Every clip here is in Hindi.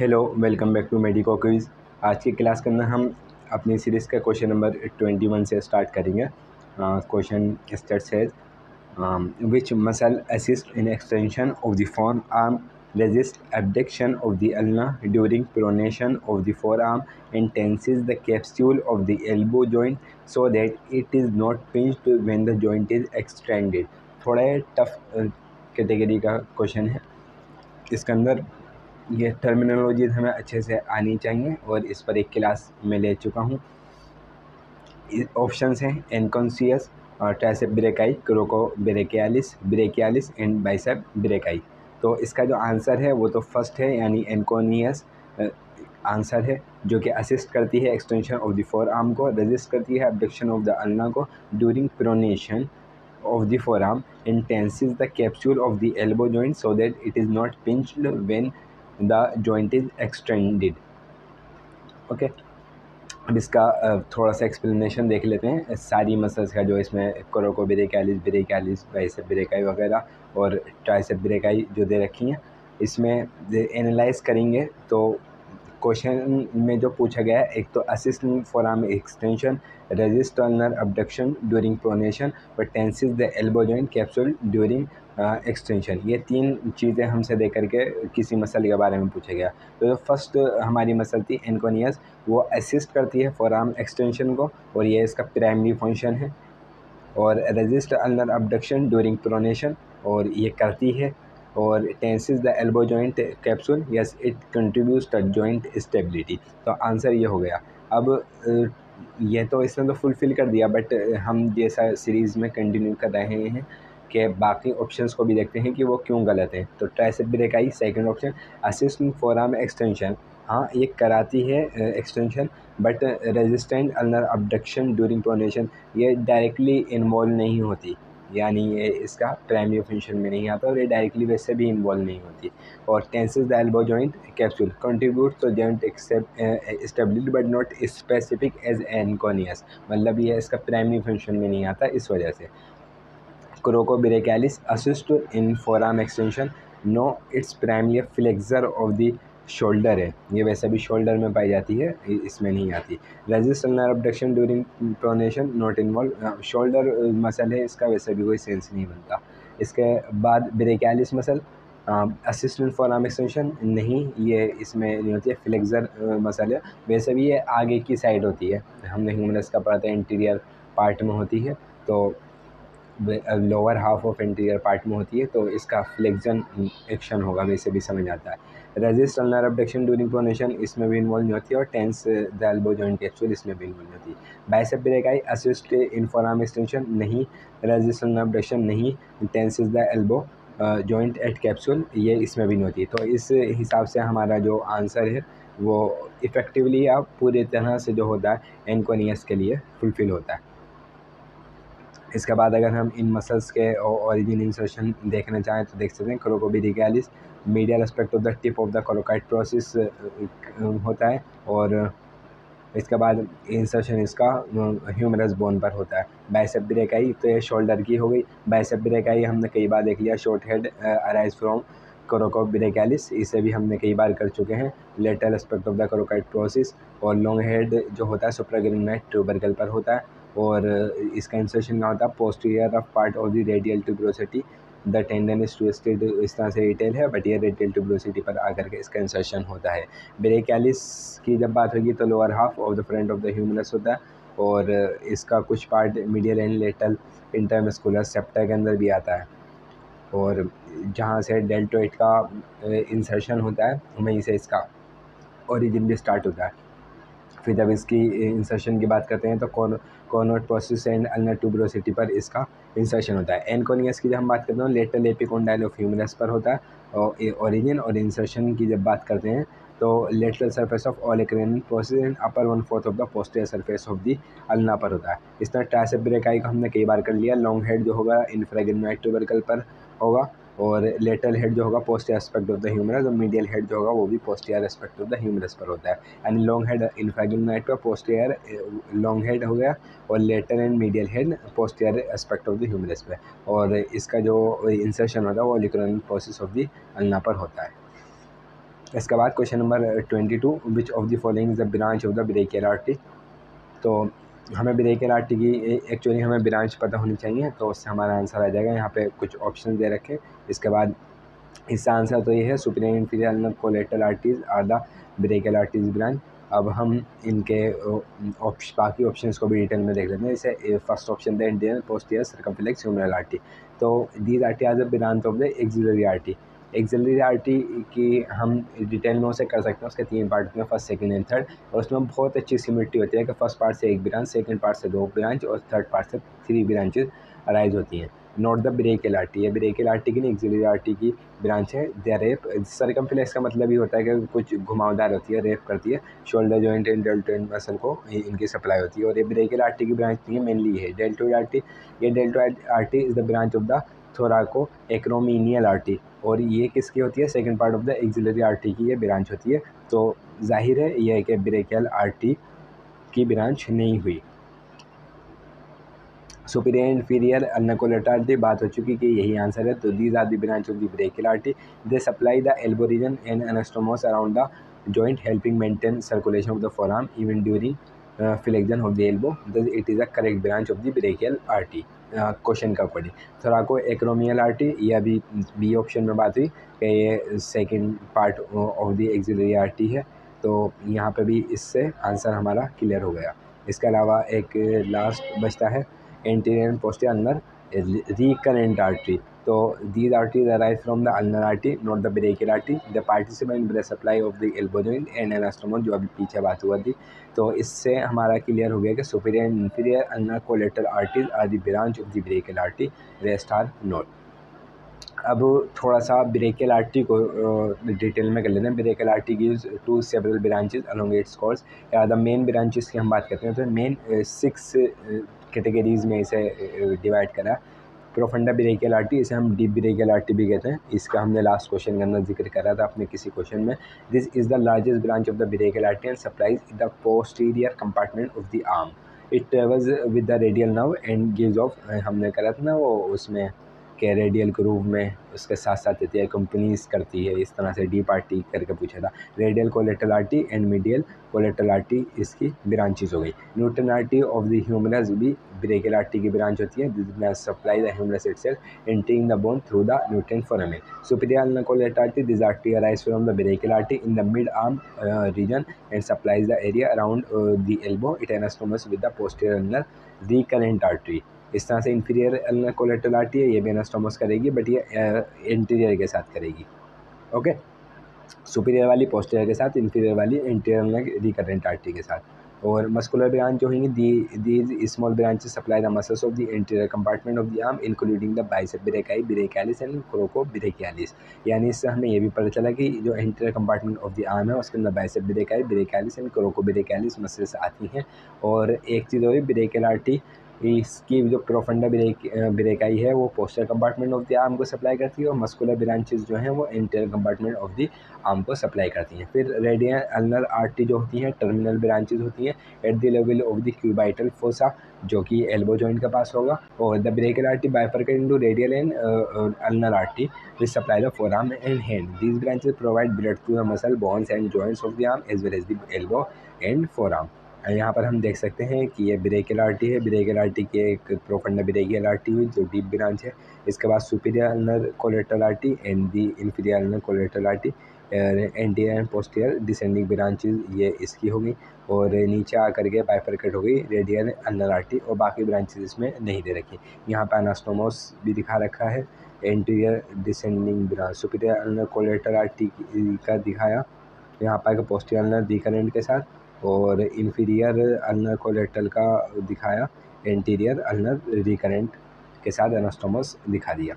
Hello, welcome back to Medico Quiz. आज की क्लास के अंदर हम अपनी सीरीज़ का क्वेश्चन नंबर 21 से स्टार्ट करेंगे। क्वेश्चन स्टार्ट्स है which muscle assist in extension of the four arm, resist abduction of the ulna during pronation of the forearm, and tenses the capsule of the elbow joint so that it is not pinched when the joint is extended। थोड़ा टफ कैटेगरी का क्वेश्चन है। इसके अंदर ये टर्मिनोलॉजीज हमें अच्छे से आनी चाहिए और इस पर एक क्लास में ले चुका हूँ। ऑप्शंस हैं anconeus, tricep brachii, coracobrachialis and bicep brachii. तो इसका जो आंसर है वो तो फर्स्ट है, यानी एनकोनियस आंसर है, जो कि असिस्ट करती है extension of the four arm को, रेजिस्ट करती है अबडक्शन ऑफ द अल्ना को during pronation of the forearm, and tenses the capsule of the elbow joint so that it is not pinched when the joint is extended। Okay, अब इसका थोड़ा सा एक्सप्लेनेशन देख लेते हैं सारी मसल्स का, जो इसमें कोरोको ब्रेकियालिस बाइसेप ब्रेकाई वगैरह और ट्राइसेप ब्रेकाई जो दे रखी हैं, इसमें एनालाइज करेंगे। तो क्वेश्चन में जो पूछा गया है, एक तो assist forearm extension, resist ulnar abduction during pronation, और tenses the elbow joint capsule during extension. ये तीन चीज़ें हमसे दे करके किसी मसल के बारे में पूछा गया। तो जो फर्स्ट हमारी मसल थी एनकोनियस, वो असिस्ट करती है फोरआर्म एक्सटेंशन को और ये इसका प्राइमरी फंक्शन है। और resist ulnar abduction during pronation, और ये करती है। और tenses the elbow joint capsule, yes it contributes to joint stability. तो आंसर ये हो गया। अब ये तो इसने तो फुलफ़िल कर दिया, बट हम जैसा सीरीज़ में कंटिन्यू कर रहे हैं कि बाकी ऑप्शंस को भी देखते हैं कि वो क्यों गलत हैं। तो tricep brachii second option, assist forearm extension, हाँ ये कराती है extension, but resistant ulnar abduction during pronation ये डायरेक्टली इन्वॉल्व नहीं होती, यानी ये इसका प्राइमरी फंक्शन में नहीं आता और ये डायरेक्टली वैसे भी इन्वॉल्व नहीं होती। और tenses the elbow joint capsule contribute to joint stability but not specific as anconeus, मतलब ये इसका प्राइमरी फंक्शन में नहीं आता इस वजह से। Coracobrachialis assist in forearm extension, no it's primary flexor of the shoulder है, ये वैसे भी शोल्डर में पाई जाती है, इसमें नहीं आती। Resist ulnar abduction during pronation not involve, shoulder muscle है, इसका वैसे भी कोई सेंस नहीं बनता। इसके बाद brachialis muscle assistant for arm extension, नहीं ये इसमें नहीं होती है, फ्लेक्सर मसल है, वैसे भी ये आगे की साइड होती है, हमने ह्यूमरस का पढ़ा था इंटीरियर पार्ट में होती है, तो lower half of interior part में होती है, तो इसका फ्लेक्शन एक्शन होगा, वैसे भी समझ आता है। Resist ulnar abduction during pronation, इसमें भी इन्वॉल्व नहीं होती है, और tense the elbow joint capsule, इसमें भी इन्वॉल्व नहीं होती है। Bicep brachii assist in forearm extension, नहीं। रेजिस्ट अल्नर अबडक्शन, नहीं। Tense the elbow joint at capsule, ये इसमें भी नहीं होती। तो इस हिसाब से हमारा जो आंसर है वो इफ़ेक्टिवली अब पूरी तरह से जो होता है एनकोनियस के लिए फुलफ़िल होता है। इसके बाद अगर हम इन मसल्स के ओरिजिन इंसर्शन देखना चाहें तो देख सकते हैं। Coracobrachialis medial aspect of the tip of the coracoid process होता है, और इसके बाद इंसर्शन इसका ह्यूमरस बोन पर होता है। बाइसेप ब्रेकाई, तो ये शोल्डर की हो गई। बाइसेप ब्रेकाई हमने कई बार देख लिया, short head arise from coracobrachialis, इसे भी हमने कई बार कर चुके हैं। Lateral aspect of the coracoid process, और लॉन्ग हेड जो होता है सुप्राग्रेनुलार ट्यूबरकल पर होता है, और इसका इंसर्शन कहाँ होता है, posterior of part of the radial tuberosity, the tendon is twisted, इस तरह से डिटेल है, बट ये रेडियल ट्यूबरोसिटी पर आकर के इसका इंसर्शन होता है। ब्रेकियालिस की जब बात होगी तो lower half of the front of the humerus होता है, और इसका कुछ part medial and lateral intermuscular septa के अंदर भी आता है, और जहाँ से डेल्टोइड का इंसर्शन होता है वहीं से इसका ओरिजिन भी स्टार्ट होता है। फिर जब इसकी इंसर्शन की बात करते हैं तो कॉर्नोइड प्रोसेस एंड अल्नर ट्यूबरोसिटी पर इसका इंसर्शन होता है। एनकोनियस की जब हम बात करते हैं लेटरल एपिकोंडाइल ऑफ ह्यूमरस पर होता है और ओरिजिन, और इंसर्शन की जब बात करते हैं तो lateral surface of olecranon process and upper 1/4 of the posterior surface of the ulna पर होता है। इस तरह ट्राइसेप ब्रेकाई को हमने कई बार कर लिया। लॉन्ग हेड जो होगा इंफ्राग्रेनुलार ट्यूबरकल पर होगा, और लेटरल हेड जो होगा posterior aspect of the humerus, और मीडियल हेड जो होगा वो भी posterior aspect of the humerus पर होता है। यानी लॉन्ग हेड इंफ्राग्रेनुलार पर पोस्टीरियर लॉन्ग हेड हो गया, और lateral and medial head posterior aspect of the humerus पे, और इसका जो इंसर्शन होता है वो olecranon process of the ulna पर होता है। इसके बाद question number 22, which of the following is the branch of the brachial artery. तो हमें ब्रेकियल आर्टरी की एक्चुअली हमें ब्रांच पता होनी चाहिए, तो उससे हमारा आंसर आ जाएगा। यहाँ पे कुछ ऑप्शन दे रखे। इसके बाद इसका आंसर तो ये है, superior inferior ulnar collateral arteries are the brachial arteries branch. अब हम इनके बाकी ऑप्शंस को भी डिटेल में देख लेते हैं। जैसे first option the anterior posterior circumflex humeral artery. तो these artery are the branch of the axillary artery. Axillary artery की हम डिटेल में उसे कर सकते हैं। उसके 3 पार्ट में, फर्स्ट, सेकंड एंड थर्ड, और उसमें बहुत अच्छी सिमिट्री होती है कि फर्स्ट पार्ट से 1 ब्रांच, सेकंड पार्ट से 2 ब्रांच और थर्ड पार्ट से 3 ब्रांचेज अराइज होती हैं। Not the brachial artery. ये ब्रेकियल आर्टरी की नहीं, एक्सिलरी आर्टरी की ब्रांच है। दे रेप सर्कमफ्लेक्स का मतलब ये होता है कि कुछ घुमावदार होती है, रेप करती है shoulder joint and deltoid muscle को, इनकी सप्लाई होती है। और ये ब्रेकियल आर्टरी की ब्रांच नहीं है, मेनली है डेल्टोइड आर्टरी। ये deltoid artery is the branch of the thoracoacromial artery, और ये किसकी होती है, second part of the axillary artery की ये ब्रांच होती है। तो जाहिर है यह कि ब्रेकियल आर्टरी की ब्रांच नहीं हुई। Superior inferior ulnar collateral artery बात हो चुकी कि यही आंसर है। तो these are the branch of the brachial artery. They supply the elbow region and anastomose around the joint helping maintain circulation of the forearm even during flexion of the elbow. Thus it is a correct branch of the brachial artery. Question का अकॉर्डिंग थोराको एक्रोमियल आर्टरी, ये अभी बी ऑप्शन में बात हुई कि ये second part of the axillary artery है। तो यहाँ पे भी इससे आंसर हमारा क्लियर हो गया। इसके अलावा एक लास्ट बचता है, anterior and posterior ulnar recurrent artery. तो these arteries arise from the ulnar artery, not the brachial artery. The participant blood supply of the elbow joint and anastomos, जो अभी पीछे बात हुआ थी। तो इससे हमारा क्लियर हो गया कि superior and inferior ulnar collateral arteries are the branch of the brachial artery, rest are not. अब थोड़ा सा ब्रेकियल आर्टरी को डिटेल में कर लेते हैं। Brachial artery gives to several branches along its course. The main branches की हम बात करते हैं तो मेन 6 कैटेगरीज में इसे डिवाइड करा। प्रोफंडा ब्रेकियल आर्टरी, इसे हम डीप ब्रेकियल आर्टरी भी कहते हैं। इसका हमने लास्ट क्वेश्चन के अंदर जिक्र करा था अपने किसी क्वेश्चन में। This is the largest branch of the brachial artery and supplies the posterior compartment of the arm. It travels with the radial nerve and gives off, हमने करा था ना वो उसमें के रेडियल ग्रूव में उसके साथ साथ देती है, कंपनीज करती है। इस तरह से डीप आर्टरी करके पूछा था। Radial collateral artery and medial collateral artery इसकी ब्रांचेज हो गई। Nutrient artery of the humerus भी ब्रेकियल आर्टरी की ब्रांच होती है। This supply the humerus itself entering the bone through the nutrient foramen. Superior ulnar collateral artery, this artery arise from the brachial artery in the mid arm region and supplies the area around the elbow. It anastomosis with the posterior ulnar recurrent artery. इस तरह से इंफीरियर अल्नर कोलेटरल आर्टरी है, ये भी एनास्टोमस करेगी, बट ये इंटीरियर के साथ करेगी। ओके, सुपीरियर वाली पोस्टीरियर के साथ, इंफीरियर वाली इंटीरियर अल्नर रिकरेंट आर्टरी के साथ। और मस्कुलर ब्रांच जो होंगी, these small branches supply the muscles of the interior compartment of the arm including the bicep brachii, brachialis and क्रोको brachialis. यानी इससे हमें ये भी पता चला कि जो interior compartment of the arm है उसके अंदर bicep brachii, brachialis and क्रोको brachialis muscles आती हैं। और एक चीज़ और, ब्रेकियल आर्टरी इसकी जो प्रोफंडा ब्रेकाई है वो poster compartment of the arm को सप्लाई करती है, और मस्कुलर ब्रांचेस जो हैं वो interior compartment of the arm को सप्लाई करती हैं। फिर रेडियल अल्नर आर्टरी जो होती हैं टर्मिनल ब्रांचेज होती हैं at the level of the cubital fossa, जो कि एल्बो जॉइंट के पास होगा। और the brachial artery bifurcate into radial and ulnar artery which supply the forearm and hand. These branches provide blood to the muscle bones and joints of the arm as well as the elbow and forearm. यहाँ पर हम देख सकते हैं कि ये ब्रेकियल आर्टरी है। ब्रेकियल आर्टरी की एक प्रोफंडा ब्रेकियल आर्टरी हुई जो डीप ब्रांच है। इसके बाद superior ulnar collateral artery and the inferior ulnar collateral artery, anterior and posterior descending branches ये इसकी होगी। और नीचे आकर के बाइफरकेट हो गई रेडियल अल्नर आर्टरी, और बाकी ब्रांचेज इसमें नहीं दे रखी। यहाँ पर एनास्टोमोस भी दिखा रखा है, anterior descending branch. Superior ulnar collateral artery का दिखाया यहाँ पर पोस्टीरियर अल्नर रिकरेंट के साथ, और इंफीरियर अल्नर कोलेटरल का दिखाया एंटीरियर अल्नर रिकरेंट के साथ एनास्टोमस दिखा दिया।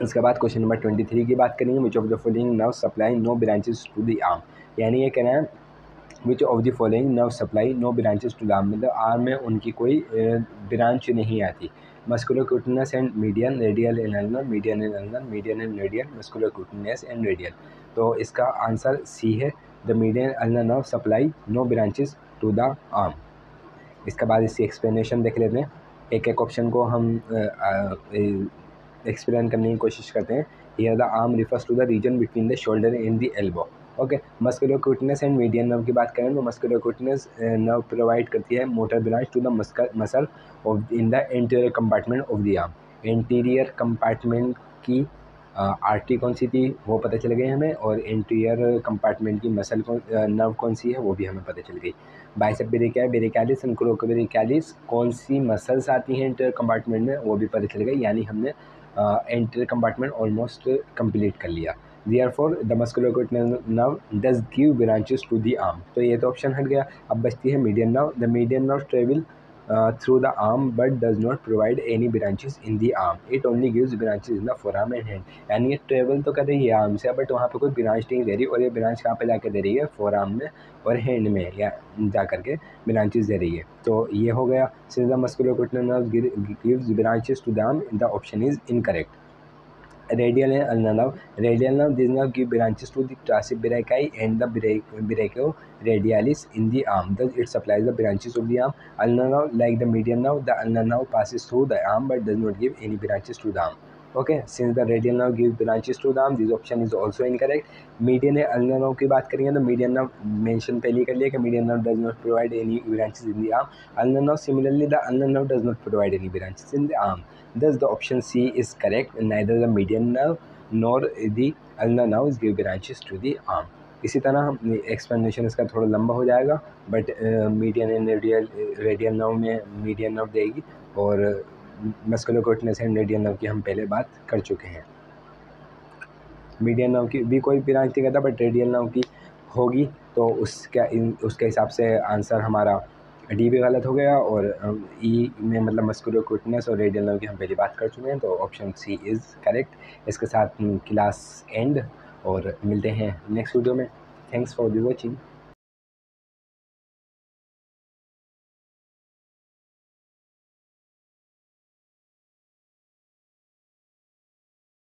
इसके बाद क्वेश्चन नंबर 23 की बात करेंगे। Which of the following nerve supply no branches to the arm. यानी ये कहना है which of the following nerve supply no branches to the arm, मतलब आर्म में उनकी कोई ब्रांच नहीं आती। Musculocutaneous and median, radial and ulnar, median and ulnar, median and radial, musculocutaneous and radial. तो इसका आंसर सी है, the median ulnar nerve supply no branches to the arm. इसके बाद इसकी एक्सप्लेनेशन देख लेते हैं। एक एक ऑप्शन को हम एक्सप्लेन करने की कोशिश करते हैं। Here the arm refers to the region between the shoulder and the elbow. Okay, musculocutaneous and median nerve की बात करें तो मस्कुलोक्यूटनेस नर्व प्रोवाइड करती है motor branch to the muscle of in the anterior compartment of the arm. Anterior compartment की आर्टरी कौन सी थी वो पता चल गई हमें, और एंटीरियर कंपार्टमेंट की मसल नर्व कौन सी है वो भी हमें पता चल गई। बाइसेप ब्रेकियालिस एंड कोलोकोब्रेकियालिस कौन सी मसल्स आती हैं इंटीरियर कंपार्टमेंट में वो भी पता चल गई, यानी हमने इंटीरियर कंपार्टमेंट ऑलमोस्ट कंप्लीट कर लिया। Therefore the musculoskeletal nerve does give branches to the arm। तो ये तो ऑप्शन हट गया। अब बचती है median nerve. The median nerve travel through the arm but does not provide any branches in the arm। It only gives branches in the forearm and hand। यानी ये ट्रेवल तो कर रही है आर्म से, बट वहाँ पे कोई ब्रांच नहीं दे रही, और ये ब्रांच कहाँ पे जाके दे रही है, फोर आर्म में और हैंड में या जा करके ब्रांचेस दे रही है। तो ये हो गया, since the musculoskeletal nerve gives branches to the arm, the option is incorrect. Radial and ulnar nerve. Radial nerve, these nerve give branches to the tracea brachii and the brachioradialis in the arm. Thus, it supplies the branches of the arm. Ulnar nerve, like the median nerve, the ulnar nerve passes through the arm but does not give any branches to the arm. Okay, since the radial nerve gives branches to the arm, this option is also incorrect। Median है अल्नर नर्व की बात करेंगे तो मीडियन नर्व मेंशन पहले ही कर लिया कि median nerve does not provide any branches in the arm. Ulnar nerve similarly the ulnar nerve does not provide any branches in the arm. Thus the option C is correct। Neither the median nerve nor the ulnar nerves give branches to the arm। इसी तरह एक्सप्लेनेशन इसका थोड़ा लंबा हो जाएगा, but median and radial nerve में मीडियन नर्व देगी, और मस्कुलोस्केलेटल एंड रेडियल नर्व की हम पहले बात कर चुके हैं। मीडियन नर्व की भी कोई ब्रांच नहीं करता, बट रेडियल नर्व की होगी, तो उसके हिसाब से आंसर हमारा डी भी गलत हो गया, और ई में मतलब मस्कुलोस्केलेटल और रेडियल नर्व की हम पहले बात कर चुके हैं, तो ऑप्शन सी इज़ करेक्ट। इसके साथ क्लास एंड, और मिलते हैं नेक्स्ट वीडियो में। Thanks for the watching.